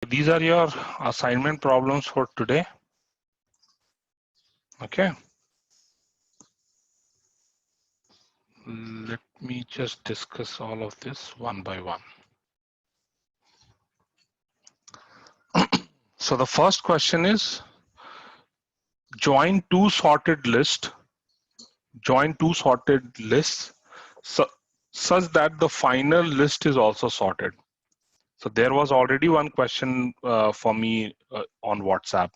These are your assignment problems for today. Okay. Let me just discuss all of this one by one. So the first question is join two sorted lists such that the final list is also sorted. So there was already one question for me on WhatsApp.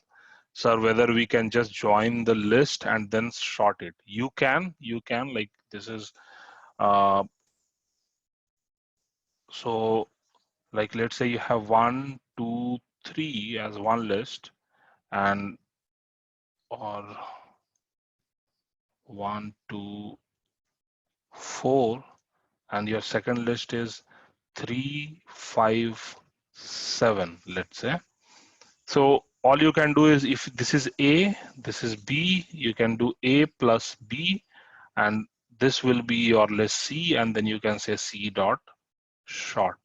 Sir, whether we can just join the list and then sort it. You can, like this is, so like let's say you have 1, 2, 3 as one list and or 1, 2, 4 and your second list is 3, 5, 7, let's say. So all you can do is if this is A, this is B, you can do A plus B and this will be your list C and then you can say C dot sort.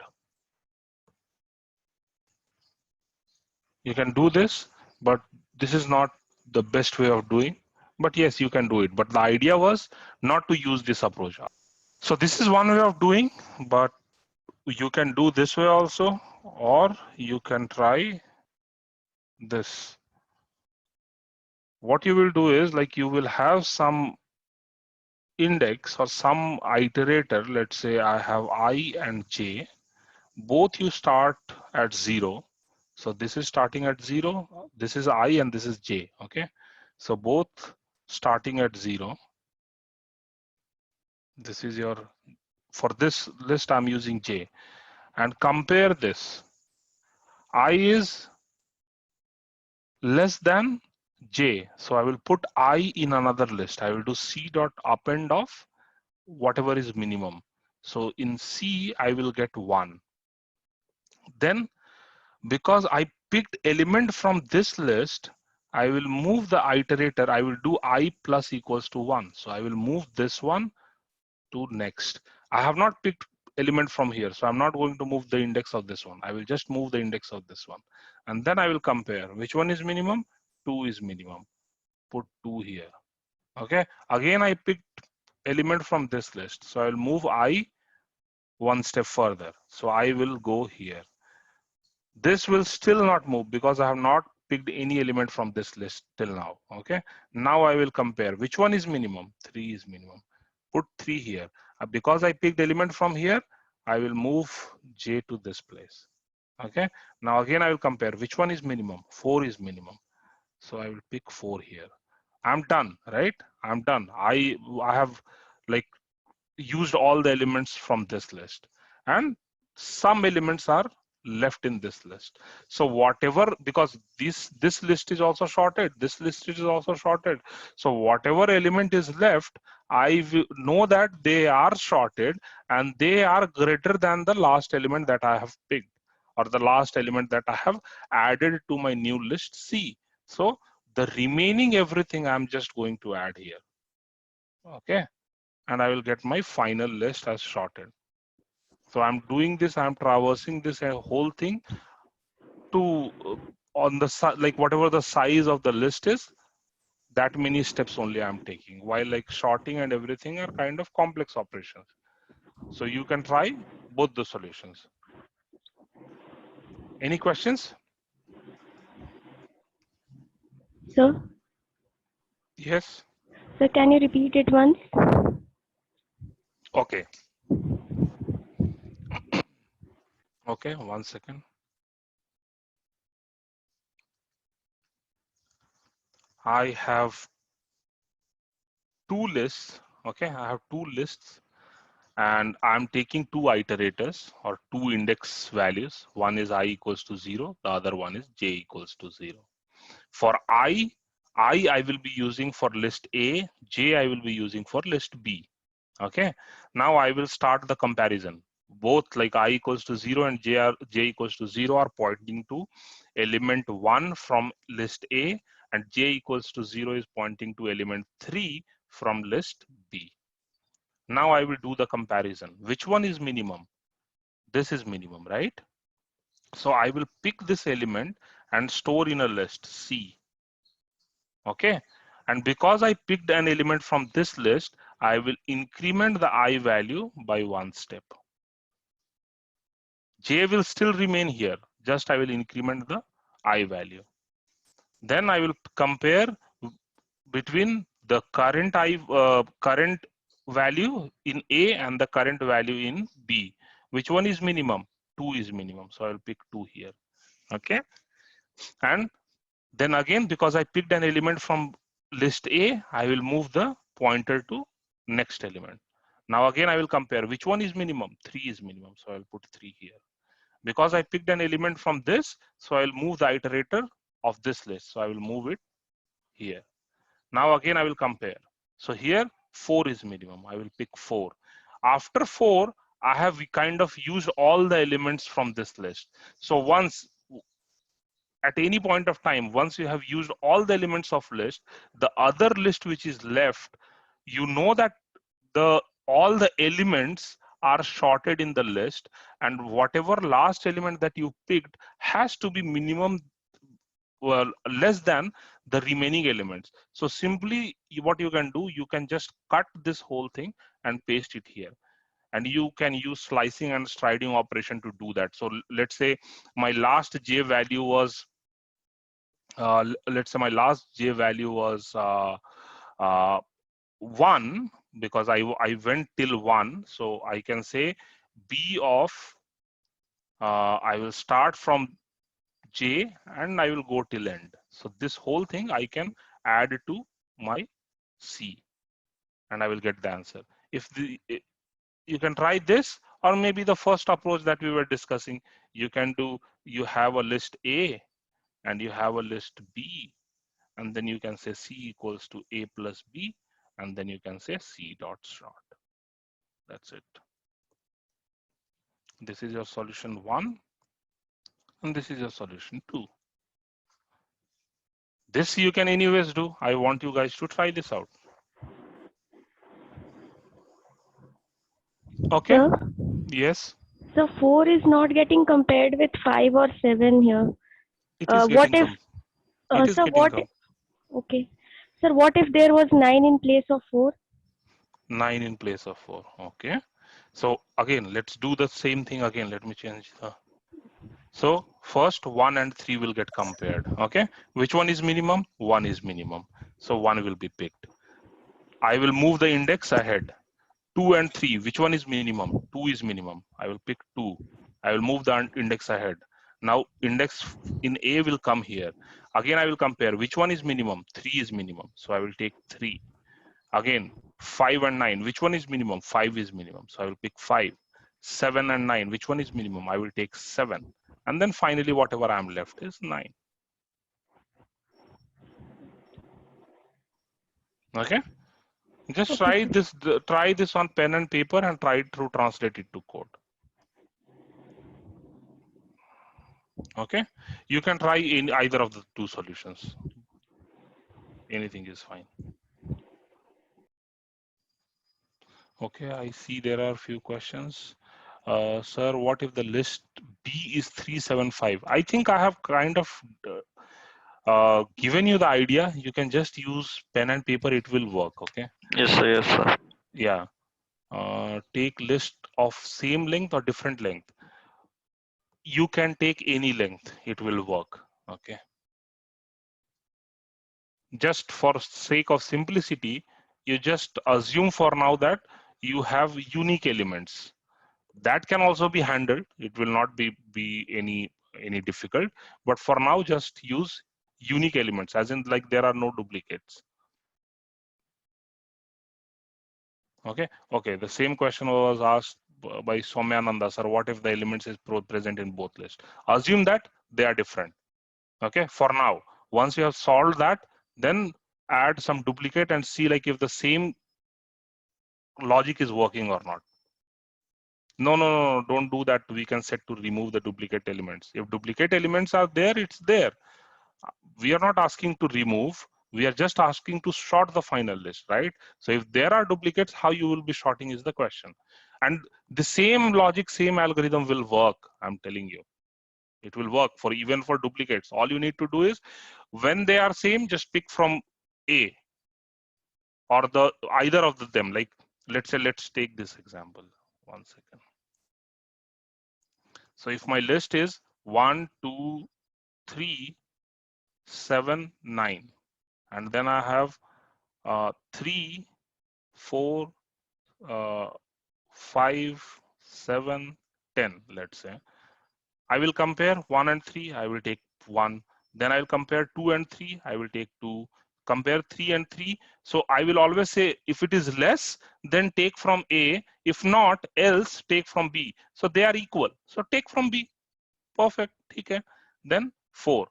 You can do this, but this is not the best way of doing. But yes, you can do it. But the idea was not to use this approach. So this is one way of doing, but you can do this way also, or you can try this. What you will do is like you will have some index or some iterator. Let's say I have I and J. Both you start at 0. So this is starting at 0. This is I and this is J. Okay. So both starting at 0. This is your, for this list, I'm using J. And compare this. I is less than J. So I will put I in another list. I will do C dot append of whatever is minimum. So in C, I will get 1. Then because I picked element from this list, I will move the iterator. I will do I plus equals to 1. So I will move this one to next. I have not picked element from here, so I'm not going to move the index of this one. I will just move the index of this one. And then I will compare. Which one is minimum? 2 is minimum. Put 2 here. Okay. Again, I picked element from this list. So I will move I one step further. So I will go here. This will still not move because I have not picked any element from this list till now. Okay. Now I will compare. Which one is minimum? 3 is minimum. Put 3 here. Because I picked element from here, I will move J to this place. Okay. Now again, I will compare. Which one is minimum? 4 is minimum. So I will pick 4 here. I'm done, right? I'm done. I have like used all the elements from this list and some elements are left in this list. So whatever, because this list is also sorted, this list is also sorted. So whatever element is left, I know that they are sorted and they are greater than the last element that I have picked or the last element that I have added to my new list C. So the remaining everything I'm just going to add here. Okay. And I will get my final list as sorted. So I'm doing this, I'm traversing this whole thing to on the like whatever the size of the list is, that many steps only I'm taking, while like sorting and everything are kind of complex operations. So you can try both the solutions. Any questions? Sir? Yes. Sir, can you repeat it once? Okay. Okay, 1 second. I have 2 lists. Okay, I have 2 lists and I'm taking 2 iterators or 2 index values. One is I equals to 0, the other one is J equals to 0. For I will be using for list A, J I will be using for list B. Okay, now I will start the comparison. Both like I equals to 0 and J equals to 0 are pointing to element 1 from list A and J equals to 0 is pointing to element 3 from list B. Now I will do the comparison. Which one is minimum? This is minimum, right? So I will pick this element and store in a list C. Okay. And because I picked an element from this list, I will increment the I value by 1 step. J will still remain here. Just I will increment the I value. Then I will compare between the current current value in A and the current value in B. Which one is minimum? 2 is minimum. So I will pick 2 here. Okay. And then again, because I picked an element from list A, I will move the pointer to next element. Now again, I will compare which one is minimum. 3 is minimum. So I'll put 3 here. Because I picked an element from this, so I'll move the iterator of this list. So I will move it here. Now again, I will compare. So here 4 is minimum. I will pick 4. After 4, I have kind of used all the elements from this list. So once at any point of time, once you have used all the elements of list, the other list which is left, you know that the all the elements are sorted in the list, and whatever last element that you picked has to be minimum, well, less than the remaining elements. So simply what you can do, you can just cut this whole thing and paste it here. And you can use slicing and striding operation to do that. So let's say my last J value was, let's say my last J value was 1, because I went till 1. So I can say B of, I will start from J and I will go till end. So this whole thing I can add to my C and I will get the answer. You can try this, or maybe the first approach that we were discussing, you can do, you have a list A and you have a list B, and then you can say C equals to A plus B, and then you can say C dot sort. That's it. This is your solution 1, and this is your solution 2. This you can anyways do. I want you guys to try this out. Okay. Sir, Yes, so 4 is not getting compared with 5 or 7 here. it is What getting if, it is sir, getting okay. Sir, what if there was 9 in place of 4? 9 in place of 4. Okay. So again, let's do the same thing again. Let me change the. So first 1 and 3 will get compared. Okay. Which one is minimum? 1 is minimum. So 1 will be picked. I will move the index ahead. 2 and 3, which one is minimum? 2 is minimum. I will pick 2. I will move the index ahead. Now index in A will come here. Again, I will compare which one is minimum. 3 is minimum. So I will take 3. Again, 5 and 9, which one is minimum? 5 is minimum. So I will pick 5. 7 and 9, which one is minimum? I will take 7. And then finally, whatever I am left is 9. Okay. Just Okay, try this on pen and paper and try to translate it to code. Okay, you can try in either of the two solutions. Anything is fine. Okay, I see there are a few questions. Sir, what if the list B is 375? I think I have kind of given you the idea. You can just use pen and paper, it will work. Okay. Yes, sir. Yes, sir. Yeah. Take list of same length or different length. You can take any length, it will work. Okay. Just for sake of simplicity, you just assume for now that you have unique elements. That can also be handled. It will not be any difficult. But for now, just use unique elements, as in like there are no duplicates. Okay. Okay. The same question was asked by Somyananda, sir. What if the elements is present in both lists? Assume that they are different. Okay. For now, once you have solved that, then add some duplicate and see like if the same logic is working or not. No, don't do that. We can set to remove the duplicate elements. If duplicate elements are there, it's there. We are not asking to remove. We are just asking to sort the final list, right? So if there are duplicates, how you will be sorting is the question. And the same logic, same algorithm will work, I'm telling you. It will work for even for duplicates. All you need to do is when they are same, just pick from A or the either of them. Like let's say, let's take this example. 1 second. So if my list is 1, 2, 3, 7, 9, and then I have 3, 4, 5, 7, 10, let's say. I will compare 1 and 3, I will take 1. Then I will compare 2 and 3, I will take 2. Compare 3 and 3. So I will always say if it is less, then take from A. If not, else take from B. So they are equal. So take from B. Perfect. Okay. Then 4.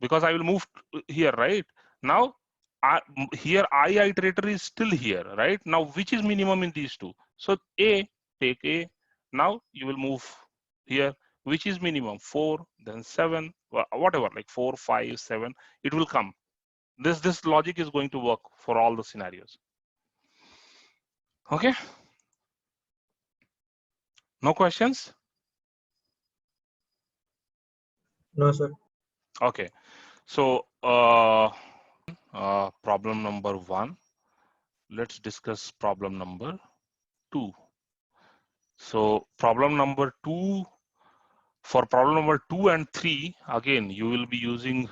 Because I will move here, right? Now, here I iterator is still here, right? Now, which is minimum in these two? So A, take A. Now you will move here. Which is minimum? 4, then 7, whatever, like 4, 5, 7. It will come. This logic is going to work for all the scenarios. Okay. No questions? No, sir. Okay. So problem number 1. Let's discuss problem number 2. So problem number 2, for problem number 2 and 3, again, you will be using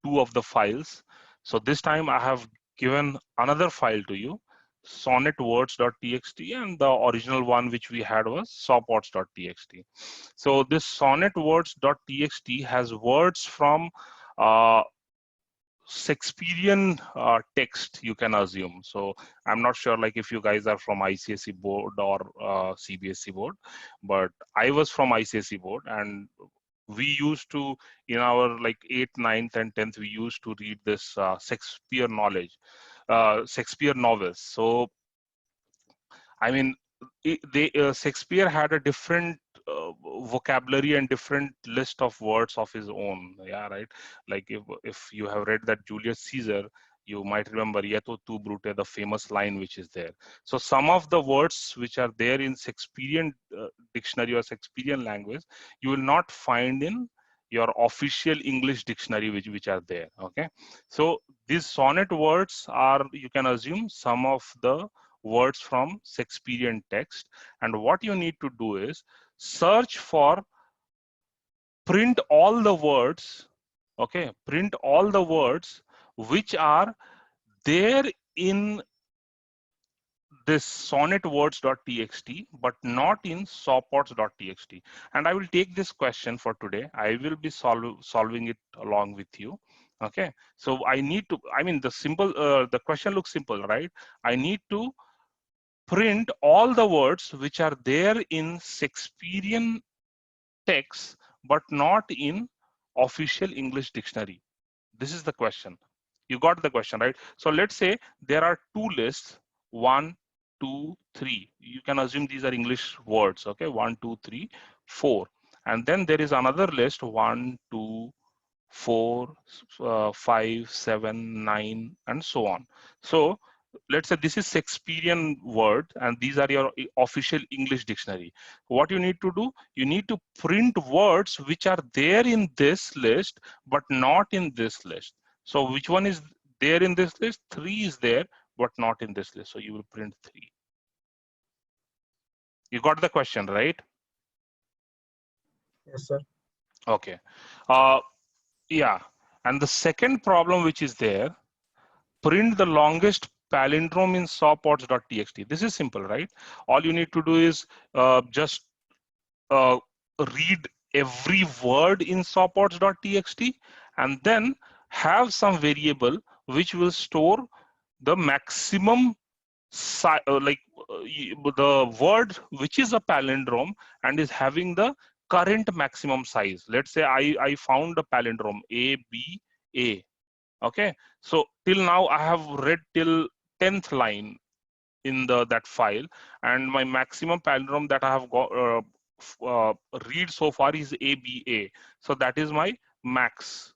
2 of the files. So this time I have given another file to you, sonnetwords.txt, and the original one which we had was sawpots.txt. So this sonnetwords.txt has words from Shakespearean text, you can assume. So I'm not sure like if you guys are from ICSE board or CBSE board, but I was from ICSE board, and we used to, in our like 8th, 9th and 10th, we used to read this Shakespeare Shakespeare novels. So I mean, Shakespeare had a different vocabulary and different list of words of his own. Yeah, right. Like if you have read that Julius Caesar, you might remember "Ieto tu brute," the famous line which is there. So some of the words which are there in Shakespearean dictionary or Shakespearean language, you will not find in your official English dictionary which are there. Okay, so these sonnet words are, you can assume, some of the words from Shakespearean text, and what you need to do is search for, print all the words, okay, print all the words which are there in this sonnetwords.txt but not in sawpots.txt. And I will take this question for today. I will be solving it along with you. Okay, so I need to, I mean, the question looks simple, right? I need to print all the words which are there in Shakespearean text but not in official English dictionary. This is the question. You got the question, right? So let's say there are 2 lists, 1, 2, 3. You can assume these are English words, okay? 1, 2, 3, 4. And then there is another list, 1, 2, 4, 5, 7, 9, and so on. So let's say this is Shakespearean word and these are your official English dictionary. What you need to do, you need to print words which are there in this list but not in this list. So which one is there in this list? 3 is there but not in this list, so you will print 3. You got the question, right? Yes, sir. Okay. Yeah, and the second problem which is there, print the longest palindrome in sawpots.txt. This is simple, right? All you need to do is just read every word in sawpots.txt and then have some variable which will store the maximum the word which is a palindrome and is having the current maximum size. Let's say I found a palindrome ABA. Okay, so till now I have read till 10th line in that file, and my maximum palindrome that I have got read so far is ABA. So that is my max.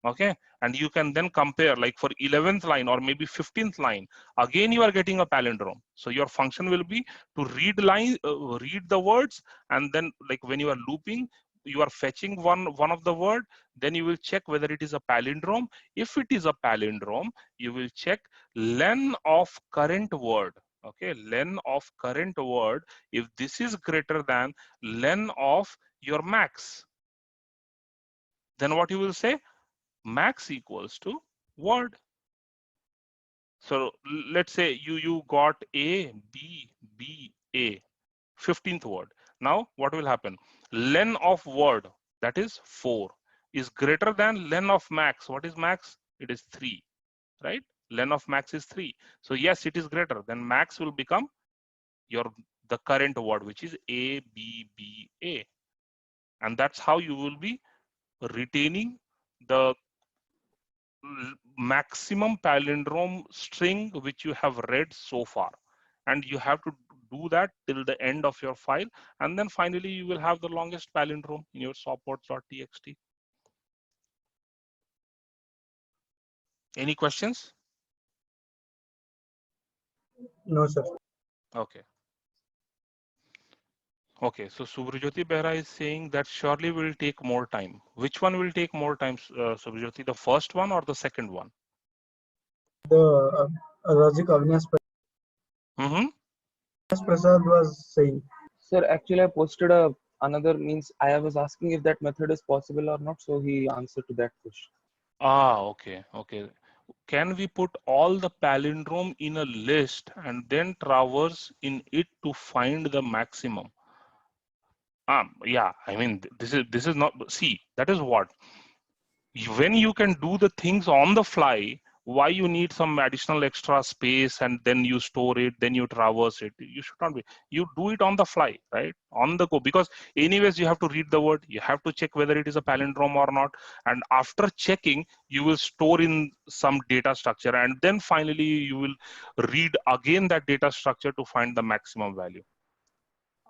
Okay, and you can then compare, like for 11th line or maybe 15th line, again you are getting a palindrome. So your function will be to read the words, and then like when you are looping, you are fetching one of the word, then you will check whether it is a palindrome. If it is a palindrome, you will check len of current word. Okay, len of current word. If this is greater than len of your max, then what you will say? Max equals to word. So let's say you got A, B, B, A, 15th word. Now what will happen? Len of word, that is 4, is greater than len of max. What is max? It is 3, right? Len of max is 3. So yes, it is greater. Then max will become the current word, which is A, B, B, A. And that's how you will be retaining the maximum palindrome string which you have read so far, and you have to do that till the end of your file, and then finally you will have the longest palindrome in your sawports.txt. Any questions? No, sir. Okay. Okay, so Subhrajyoti Behra is saying that surely will take more time. Which one will take more time, Subhrajyoti, the first one or the second one? The logic Avinash Mm-hmm. Prasad was saying. Sir, actually I posted another means I was asking if that method is possible or not, so he answered to that question. Ah, okay, okay. Can we put all the palindrome in a list and then traverse in it to find the maximum? Yeah, I mean, this is not, see, that is what, when you can do the things on the fly, why you need some additional extra space and then you store it, then you traverse it? You should not be. You do it on the fly, right? On the go, because anyways you have to read the word, you have to check whether it is a palindrome or not, and after checking you will store in some data structure, and then finally you will read again that data structure to find the maximum value.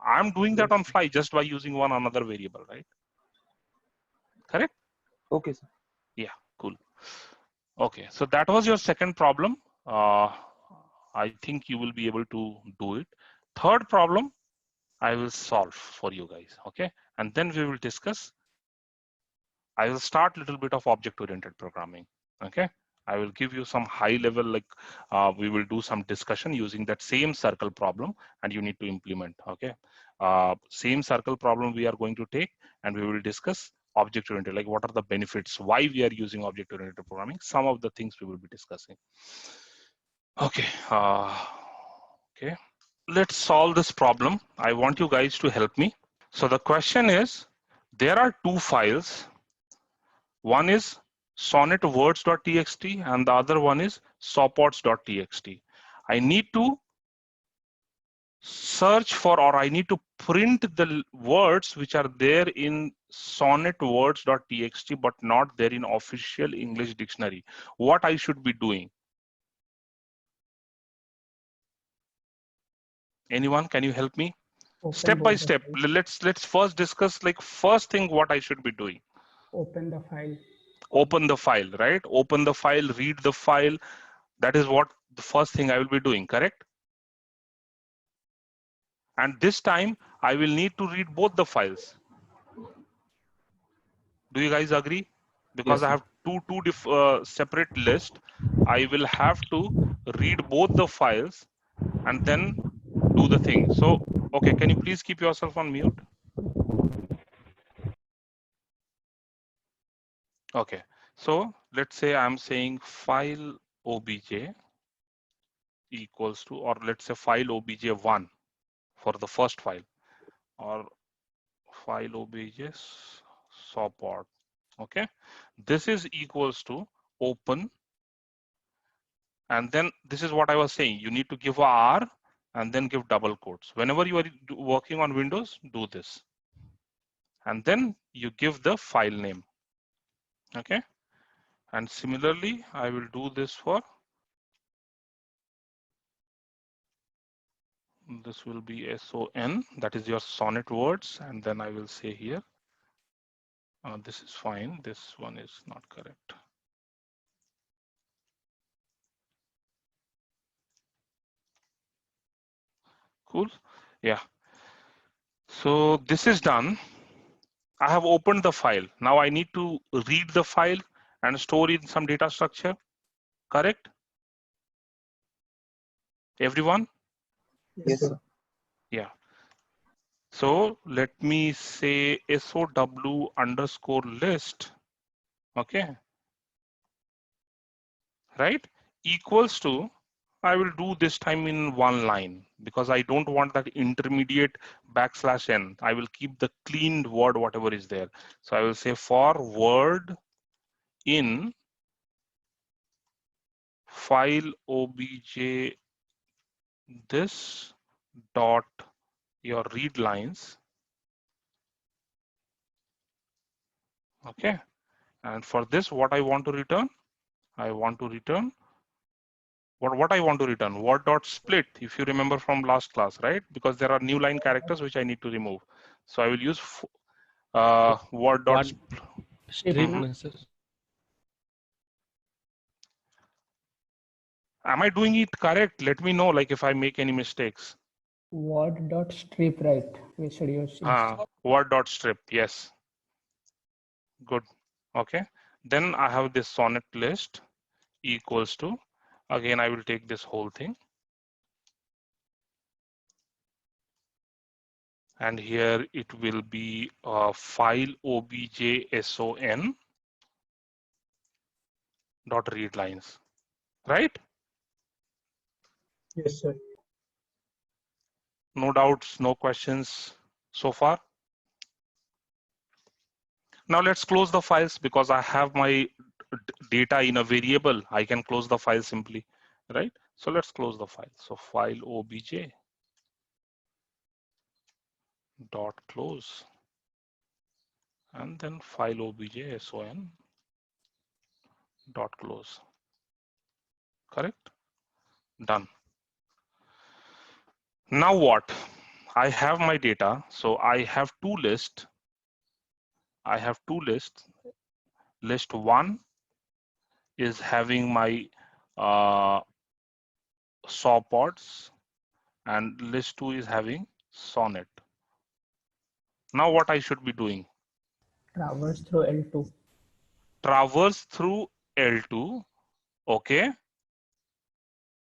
I'm doing that on fly just by using one another variable, right? Correct? Okay, sir. Yeah, cool. Okay, so that was your second problem. I think you will be able to do it. Third problem, I will solve for you guys, okay? And then we will discuss. I will start a little bit of object-oriented programming, okay? I will give you some high level, like we will do some discussion using that same circle problem, and you need to implement, okay? Same circle problem we are going to take, and we will discuss object-oriented, like what are the benefits, why we are using object-oriented programming, some of the things we will be discussing. Okay, okay. Let's solve this problem. I want you guys to help me. So the question is, there are two files. One is sonnetwords.txt and the other one is sawports.txt. I need to search for, or I need to print the words which are there in sonnetwords.txt but not there in official English dictionary. What I should be doing? Anyone, can you help me? Step by step. Let's first discuss, like, first thing what I should be doing. Open the file. Open the file, right? Open the file, read the file. That is what the first thing I will be doing, correct? And this time I will need to read both the files. Do you guys agree? Because Yes, I have two separate lists. I will have to read both the files and then do the thing. So, okay, can you please keep yourself on mute? Okay, so let's say I'm saying file obj equals to, or let's say file obj1 for the first file, or file obj sawport. Okay, this is equals to open, and then this is what I was saying, you need to give a R and then give double quotes. Whenever you are working on Windows, do this, and then you give the file name. Okay, and similarly I will do this for, this will be SON, that is your sonnet words, and then I will say here, this is fine, this one is not correct. Cool, yeah. So this is done. I have opened the file. Now I need to read the file and store in some data structure. Correct? Everyone? Yes, sir. Yeah. So let me say SOW underscore list. Okay. Right? Equals to, I will do this time in one line because I don't want that intermediate \n. I will keep the cleaned word, whatever is there. So I will say for word in file obj this dot your read lines. Okay. And for this, what I want to return? I want to return what I want to return, word dot split, if you remember from last class, right? Because there are new line characters which I need to remove. So I will use word dot Strip, Mhm. sir. Am I doing it correct? Let me know, like if I make any mistakes. Word dot strip right. We should use Word dot strip, yes. Good. Okay. Then I have this sonnet list equals to, again, I will take this whole thing. And here it will be file obj.son dot read lines, right? Yes, sir. No doubts, no questions so far. Now let's close the files because I have my data in a variable. I can close the file simply, right? So let's close the file. So file obj dot close and then file obj.son dot close. Correct? Done. Now what? I have my data. So I have two lists. I have two lists. List one is having my saw pods and list two is having sonnet. Now what I should be doing? traverse through L2. Traverse through L2. Okay.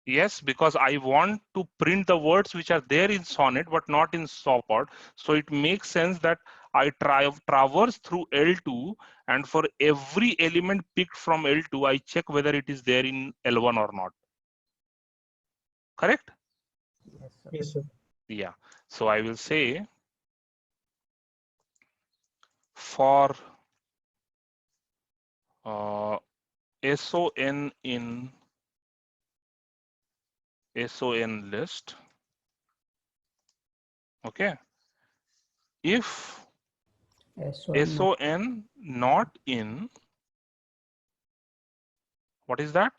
Yes, because I want to print the words which are there in sonnet but not in sawpod. So it makes sense that I traverse through L2 and for every element picked from L2, I check whether it is there in L1 or not. Correct? Yes, sir. Yes, sir. Yeah. So I will say for SON in SON list. Okay. If SON not in, what is that?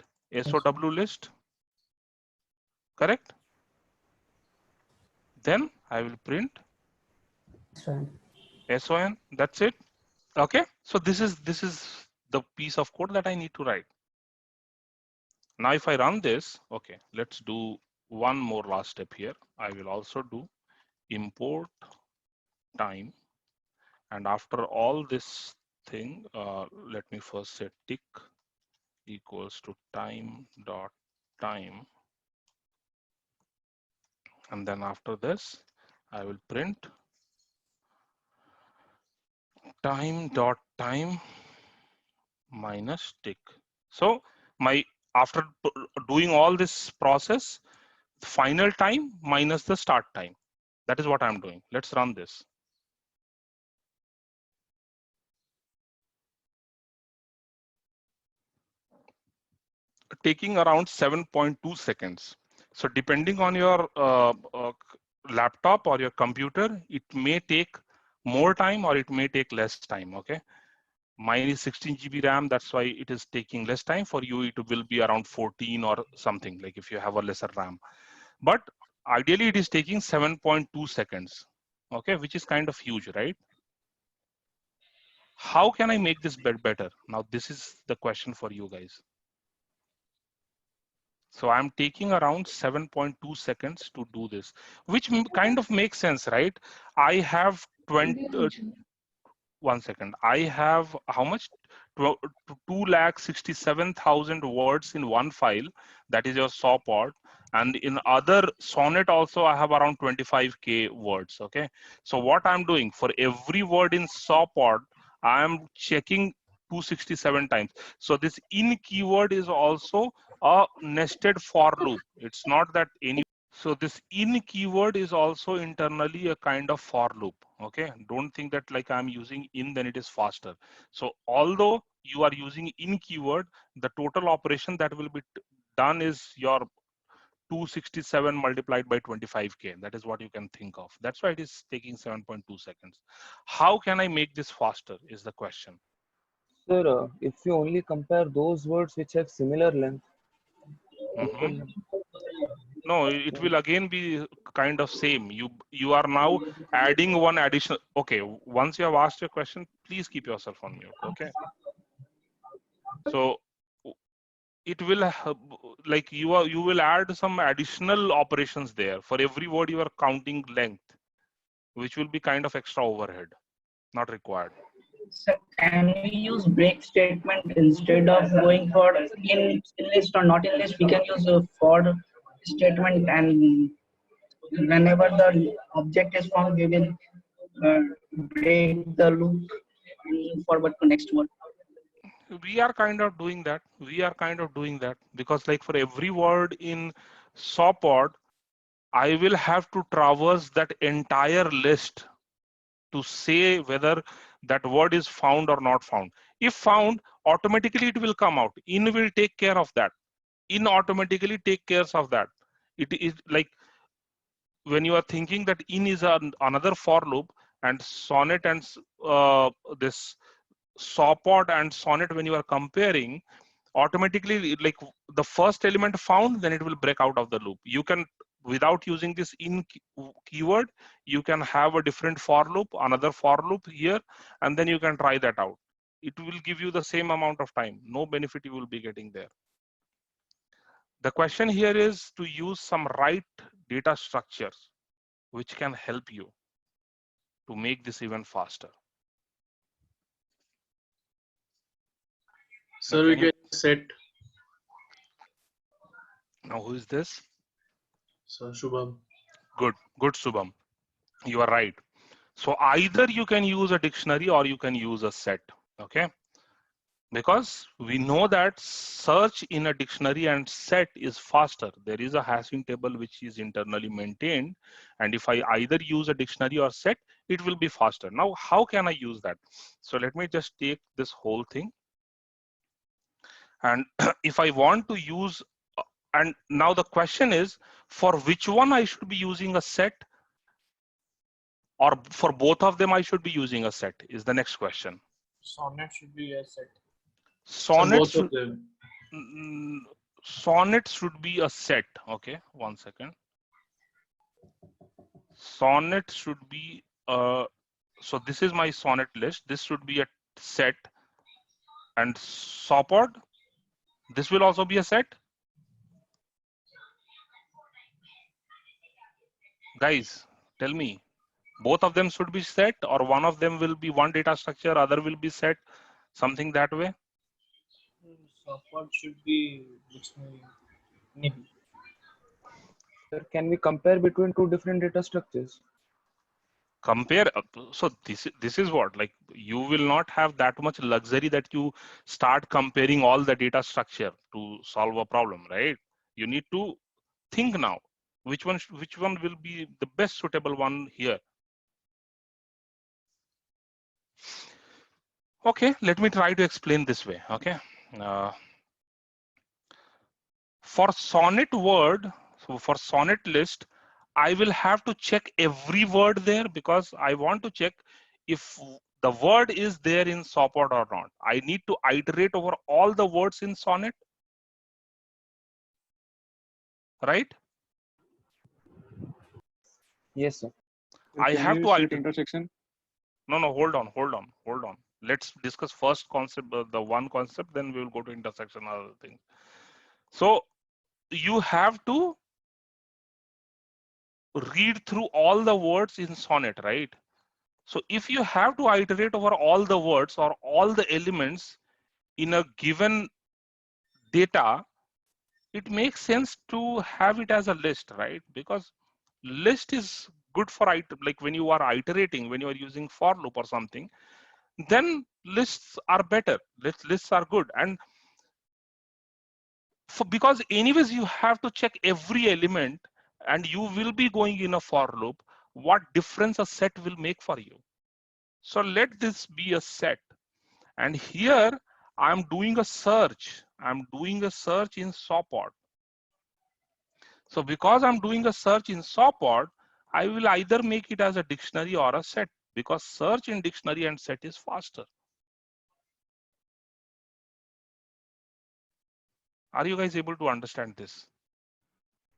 SOW list. Correct? Then I will print SON. That's it. Okay. So this is the piece of code that I need to write. Now if I run this, okay, let's do one more last step here. I will also do import time. And after all this thing, let me first set tick equals to time dot time. And then after this, I will print time dot time minus tick. So my after doing all this process, final time minus the start time. That is what I'm doing. Let's run this. Taking around 7.2 seconds. So depending on your laptop or your computer, it may take more time or it may take less time. Okay. Mine is 16 GB RAM. That's why it is taking less time. For you, it will be around 14 or something, like if you have a lesser RAM. But ideally, it is taking 7.2 seconds. Okay, which is kind of huge, right? How can I make this better? Now, this is the question for you guys. So I'm taking around 7.2 seconds to do this, which kind of makes sense, right? I have one second. I have how much? 2,67,000 words in one file. That is your SAW pod. And in other Sonnet also, I have around 25K words. Okay. So what I'm doing for every word in SAW pod, I am checking 267 times. So this in keyword is also a nested for loop. It's not that any. So this in keyword is also internally a kind of for loop. Okay, don't think that like I'm using in, then it is faster. So although you are using in keyword, the total operation that will be done is your 267 multiplied by 25K. That is what you can think of. That's why it is taking 7.2 seconds. How can I make this faster is the question. Sir, if you only compare those words which have similar length, equal Mhm. length. No, it will again be kind of same. You are now adding one additional. Okay, once you have asked your question, please keep yourself on mute. Okay. So it will like you will add some additional operations there for every word you are counting length, which will be kind of extra overhead, not required. So can we use break statement instead of going for in list or not in list? We can use a for statement, and whenever the object is found, we will uh, break the loop and move forward to next one. We are kind of doing that. We are kind of doing that because like for every word in SawPod, I will have to traverse that entire list to say whether that word is found or not found. If found, automatically it will come out. In will take care of that. In automatically take care of that. It is like when you are thinking that in is another for loop, and Sonnet and this SawPod and Sonnet, when you are comparing, automatically like the first element found, then it will break out of the loop. You can, without using this in keyword, you can have a different for loop, another for loop here, and then you can try that out. It will give you the same amount of time. No benefit you will be getting there. The question here is to use some right data structures which can help you to make this even faster. Sir, we get set. Now who is this? So Shubham. Good, Subham. You are right. So either you can use a dictionary or you can use a set. Okay. Because we know that search in a dictionary and set is faster. There is a hashing table which is internally maintained. And if I either use a dictionary or set, it will be faster. Now, how can I use that? So let me just take this whole thing. And if I want to use, and now the question is, for which one I should be using a set, or for both of them I should be using a set is the next question. Sonnet should be a set. Sonnet Both should, of them. Sonnet should be a set. Okay, one second. Sonnet should be so this is my Sonnet list. This should be a set. And SawPod, this will also be a set. Guys, tell me, both of them should be set, or one of them will be one data structure, other will be set, something that way? Support should be maybe. Sir, can we compare between two different data structures? Compare. So this is what, like, you will not have that much luxury that you start comparing all the data structure to solve a problem, right? You need to think now which one will be the best suitable one here. Okay, let me try to explain this way. Okay, for Sonnet word, so for Sonnet list, I will have to check every word there because I want to check if the word is there in SawPod or not. I need to iterate over all the words in Sonnet, right? Yes, sir. I Can have you to set iterate. intersection? No, hold on. Let's discuss first concept, the one concept, then we will go to intersection and other things. So you have to read through all the words in Sonnet, right? So if you have to iterate over all the words or all the elements in a given data, it makes sense to have it as a list, right? Because list is good for like when you are iterating, when you are using for loop or something, then lists are better. Lists are good. And because anyways you have to check every element and you will be going in a for loop, what difference a set will make for you. So let this be a set. And here I'm doing a search. I'm doing a search in SawPod. So because I'm doing a search in SawPod, I will either make it as a dictionary or a set, because search in dictionary and set is faster. Are you guys able to understand this?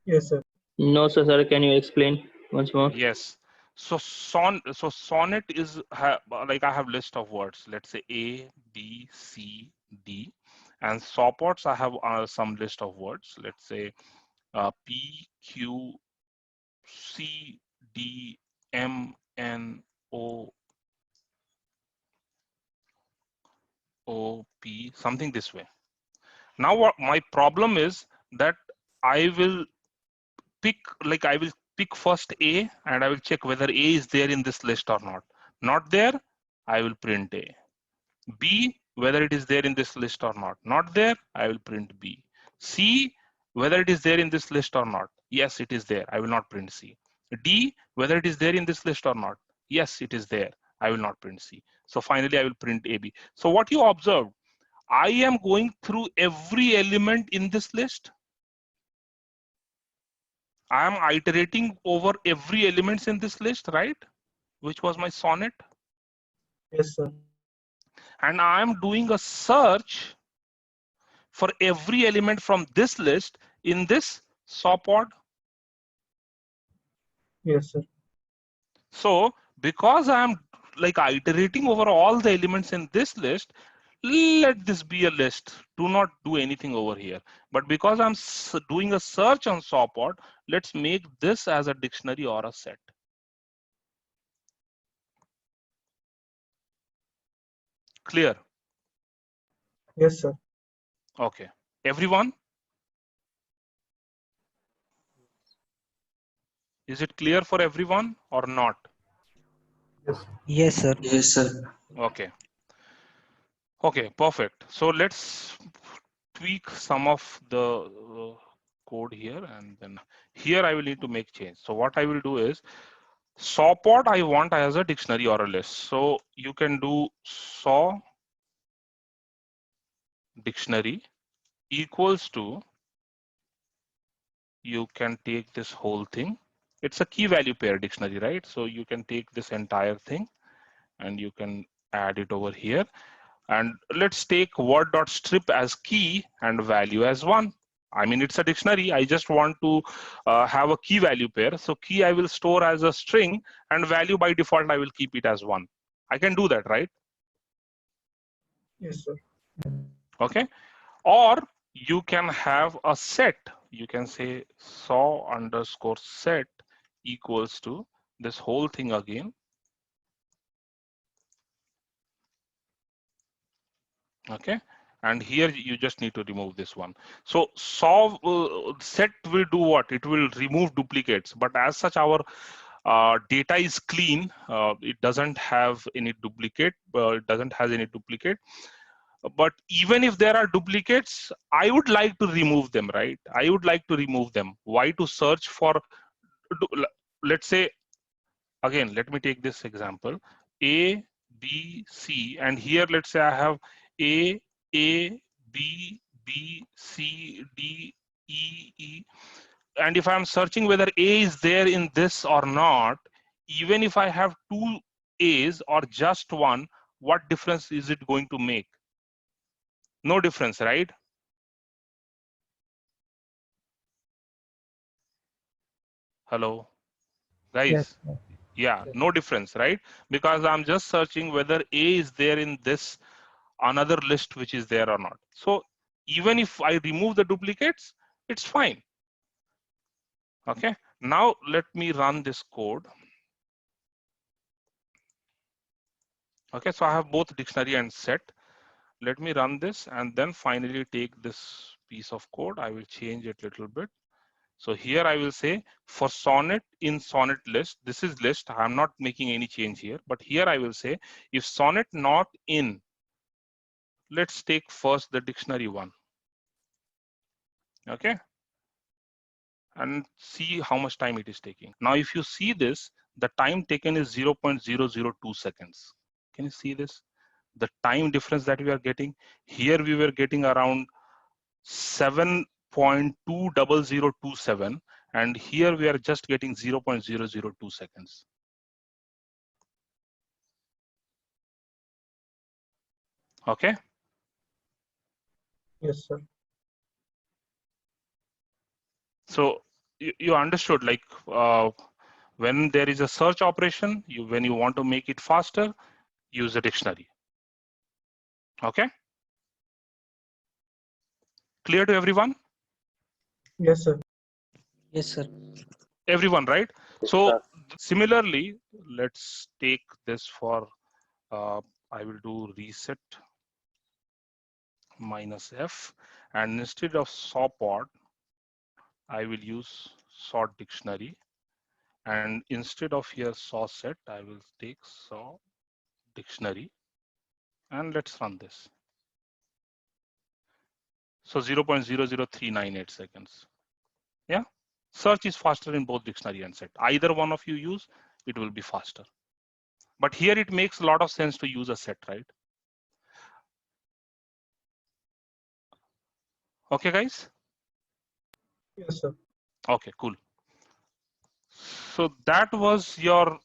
Yes, sir. No, sir. Can you explain once more? Yes. So sonnet is like I have list of words. Let's say A, B, C, D, and SawPods I have some list of words. Let's say P, Q, C, D, M, N, O, O, P, something this way. Now what my problem is that I will pick first A and I will check whether A is there in this list or not. Not there, I will print A. B, whether it is there in this list or not. Not there, I will print B. C, whether it is there in this list or not. Yes, it is there. I will not print C. D, whether it is there in this list or not. Yes, it is there. I will not print C. So finally, I will print AB. So what you observed, I am going through every element in this list. I am iterating over every elements in this list, right? Which was my sonnet. Yes, sir. And I am doing a search for every element from this list in this SawPod. Yes, sir. So because I am like iterating over all the elements in this list, let this be a list. Do not do anything over here. But because I'm doing a search on SawPod, let's make this as a dictionary or a set. Clear? Yes, sir. Okay. Everyone? Is it clear for everyone or not? Yes, sir. Yes, sir. Okay. Okay, perfect. So let's tweak some of the code here, and then here I will need to make change. So what I will do is SawPod I want as a dictionary or a list. So you can do saw dictionary equals to, you can take this whole thing. It's a key value pair dictionary, right? So you can take this entire thing and you can add it over here. And let's take word.strip as key and value as 1. I mean, it's a dictionary. I just want to have a key value pair. So key I will store as a string and value by default I will keep it as 1. I can do that, right? Yes, sir. Okay. Or you can have a set. You can say saw underscore set equals to this whole thing again. Okay. And here you just need to remove this one. So saw set will do what? It will remove duplicates. But as such, our data is clean. It doesn't have any duplicate. It doesn't have any duplicate. But even if there are duplicates, I would like to remove them, right? I would like to remove them. Why to search for? Let's say again. Let me take this example: A, B, C, and here let's say I have A, B, B, C, D, E. And if I'm searching whether A is there in this or not, even if I have 2 A's or just one, what difference is it going to make? No difference, right? Hello, guys. Yes. Yeah, no difference, right? Because I'm just searching whether A is there in this another list which is there or not. So even if I remove the duplicates, it's fine. Okay, now let me run this code. Okay, so I have both dictionary and set. Let me run this and then finally take this piece of code. I will change it a little bit. So here I will say for sonnet in sonnet list, this is list. I'm not making any change here, but here I will say if sonnet not in, let's take first the dictionary one. Okay. And see how much time it is taking. Now, if you see this, the time taken is 0.002 seconds. Can you see this? The time difference that we are getting here, we were getting around 7.20027, and here we are just getting 0.002 seconds. Okay. Yes, sir. So you understood, like when there is a search operation, when you want to make it faster, use a dictionary. Okay. Clear to everyone? Yes, sir. Yes, sir. Everyone, right? So similarly, let's take this for, I will do reset -f, and instead of saw pod, I will use sort dictionary, and instead of here saw set, I will take saw dictionary, and let's run this. So 0.00398 seconds. Yeah, search is faster in both dictionary and set. Either one of you use, it will be faster. But here it makes a lot of sense to use a set, right? Okay, guys? Yes, sir. Okay, cool. So that was your